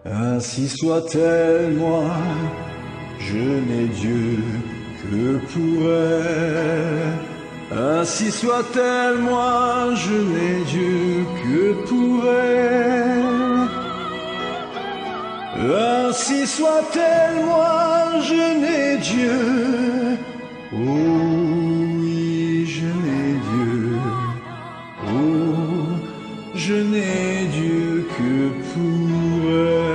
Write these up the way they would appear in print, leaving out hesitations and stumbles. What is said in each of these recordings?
Ainsi soit-elle, moi, je n'ai Dieu que pour elle. Ainsi soit-elle, moi, je n'ai Dieu que pour elle. Ainsi soit-elle, moi, je n'ai Dieu. Oh oui, je n'ai Dieu. Oh, je n'ai Dieu que pour elle.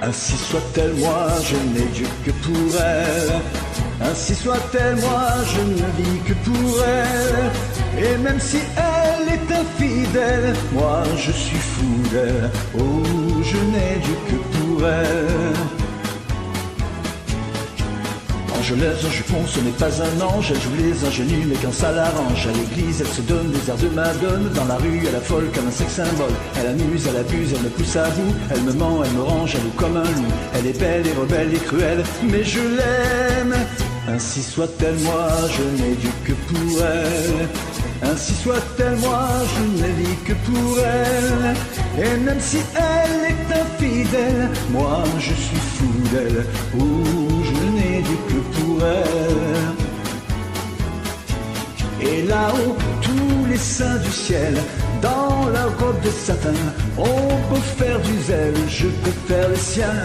Ainsi soit-elle, moi, je n'ai Dieu que pour elle. Ainsi soit-elle, moi, je ne vis que pour elle. Et même si elle est infidèle, moi, je suis fou d'elle. Oh, je n'ai Dieu que pour elle. Angelaise en jupon, ce n'est pas un ange. Elle joue les ingénues, mais quand ça l'arrange. À l'église, elle se donne des airs de Madone. Dans la rue, elle affole comme un sexe symbole. Elle amuse, elle abuse, elle me pousse à bout. Elle me ment, elle me range, elle loue comme un loup. Elle est belle et rebelle et cruelle, mais je l'aime. Ainsi soit-elle, moi, je n'ai Dieu que pour elle. Ainsi soit-elle, moi, je ne vis que pour elle. Et même si elle est infidèle, moi, je suis fou d'elle. Oh, je n'ai Dieu que pour elle. Et là-haut, tous les saints du ciel, dans la robe de satin, on peut faire du zèle, je peux faire le sien.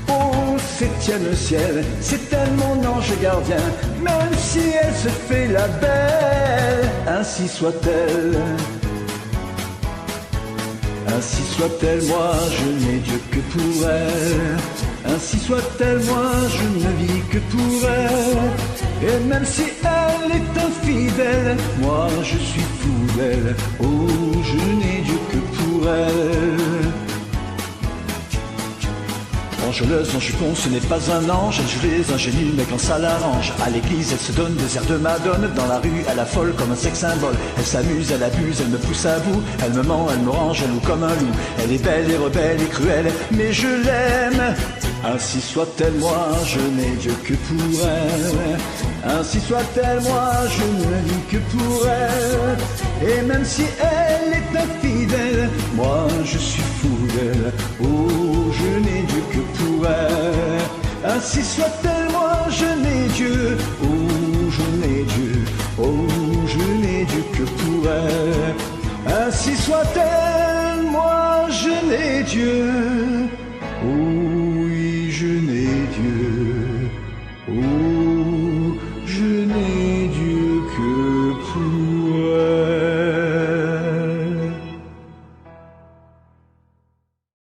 Oh, septième ciel, c'est elle mon ange gardien, même si elle se fait la belle, ainsi soit-elle. Ainsi soit-elle, moi, je n'ai Dieu que pour elle. Ainsi soit-elle, moi, je ne vis que pour elle. Et même si elle est infidèle, moi, je suis fou d'elle. Oh, je n'ai Dieu que pour elle. Angeleuse en jupon, ce n'est pas un ange. Elle joue les ingénues, mais quand ça l'arrange. À l'église, elle se donne des airs de Madone. Dans la rue, elle affole comme un sexe symbole. Elle s'amuse, elle abuse, elle me pousse à bout. Elle me ment, elle me range, elle loue comme un loup. Elle est belle et rebelle et cruelle, mais je l'aime. Ainsi soit-elle, moi, je n'ai Dieu que pour elle. Ainsi soit-elle, moi, je ne vis que pour elle. Et même si elle est infidèle, moi, je suis fou d'elle. Oh, je n'ai Dieu que pour elle. Ainsi soit-elle, moi, je n'ai Dieu. Oh, je n'ai Dieu. Oh, je n'ai Dieu que pour elle. Ainsi soit-elle, moi, je n'ai Dieu. Oh,